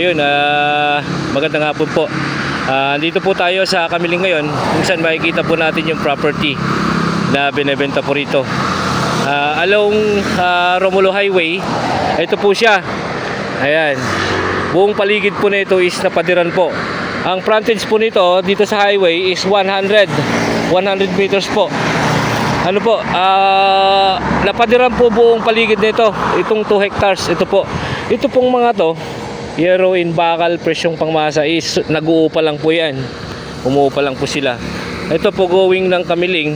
Ayun, magandang hapon po. Andito po tayo sa Kamiling ngayon, kung saan makikita po natin yung property na binebenta po rito. Along Romulo Highway, ito po siya. Ayan, buong paligid po nito is napadiran po. Ang frontage po nito dito sa highway is 100 meters po. Ano po, napadiran po buong paligid nito. Itong 2 hectares, ito po. Ito pong mga to, yero in bakal, presyong pangmasa is nag-uupa lang po yan. Umuupa lang po sila. Ito po going ng Kamiling.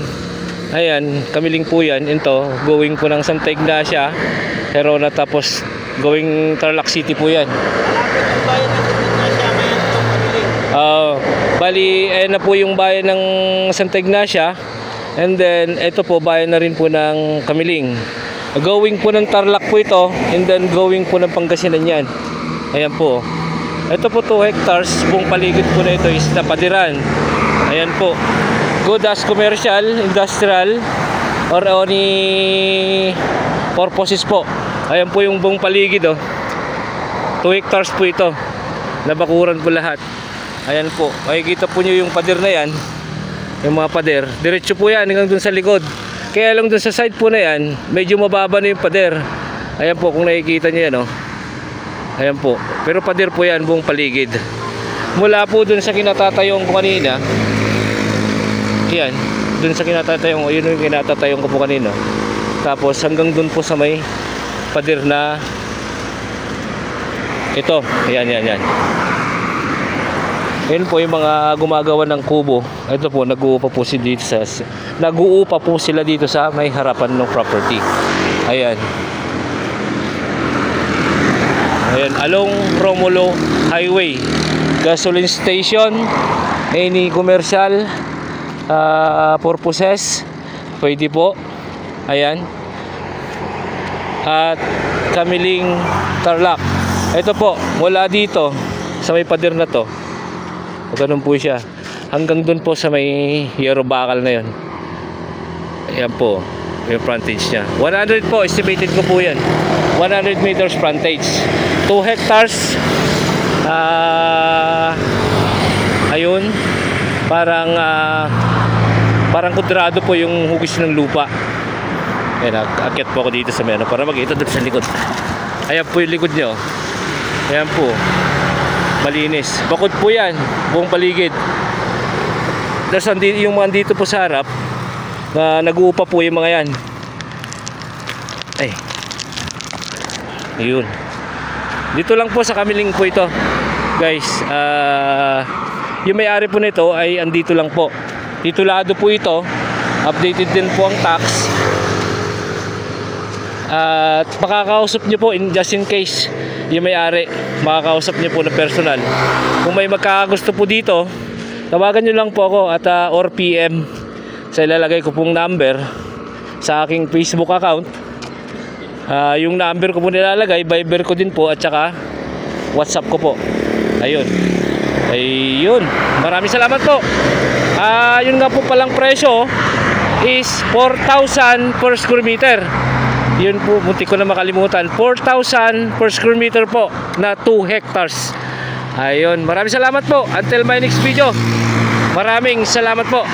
Ayan, Kamiling po yan. Ito, going po ng Santa Ignacia, Herona, tapos going Tarlac City po yan. Bali, na po yung bayan ng Santa Ignacia. And then, ito po, bayan na rin po ng Kamiling. Going po ng Tarlac po ito. And then, going po ng Pangasinan yan. Ayan po. Ito po 2 hectares. Buong paligid po na ito is napadiran. Ayan po. Good as commercial, industrial, or any purposes po. Ayan po yung buong paligid. 2 hectares po ito. Nabakuran po lahat. Ayan po. Makikita po nyo yung pader na yan. Yung mga pader. Diretso po yan hanggang dun sa likod. Kaya lang dun sa side po na yan, medyo mababa na yung pader. Ayan po kung nakikita nyo yan. Ayan po. Pero pader po yan buong paligid. Mula po dun sa kinatatayong ko kanina. Yan. Dun sa kinatatayong. Yun yung kinatatayong ko po kanina. Tapos hanggang dun po sa may pader na ito. Yan. Yan po yung mga gumagawa ng kubo. Ito po, nag-uupa po sila dito sa may harapan ng property. Ayan. Ayan, along Romulo Highway. Gasoline station, any commercial purposes, pwede po. Ayan. At Kamiling, Tarlac. Ito po, mula dito sa may pader na to. Ganun po siya. Hanggang dun po sa may yero bakal na yun. Ayan po, yung frontage niya. 100 po, estimated ko po yan. 100 meters frontage. 2 hectares. Ayun. Parang kudrado po yung hugis ng lupa. Ayan, aakyat po ako dito sa meno para makita doon sa likod. Ayan po yung likod nyo. Ayan po. Malinis. Bakod po yan. Buong paligid. Tapos yung mga dito po sa harap na nag-uupa po yung mga yan. Ay. Ayun. Dito lang po sa Kamiling po ito. Guys, yung may-ari po nito ay andito lang po. Titulado po ito. Updated din po ang tax. At makakausap nyo po just in case yung may-ari, makakausap nyo po na personal. Kung may magkakagusto po dito, tawagan nyo lang po ako at or PM sa ilalagay ko pong number sa aking Facebook account. Yung number ko po nilalagay, Viber ko din po at saka WhatsApp ko po. Ayun. Maraming salamat po. Yun nga po palang presyo is 4,000 per square meter. Yun po, muntik ko na makalimutan. 4,000 per square meter po na 2 hectares. Ayun, maraming salamat po. Until my next video. Maraming salamat po.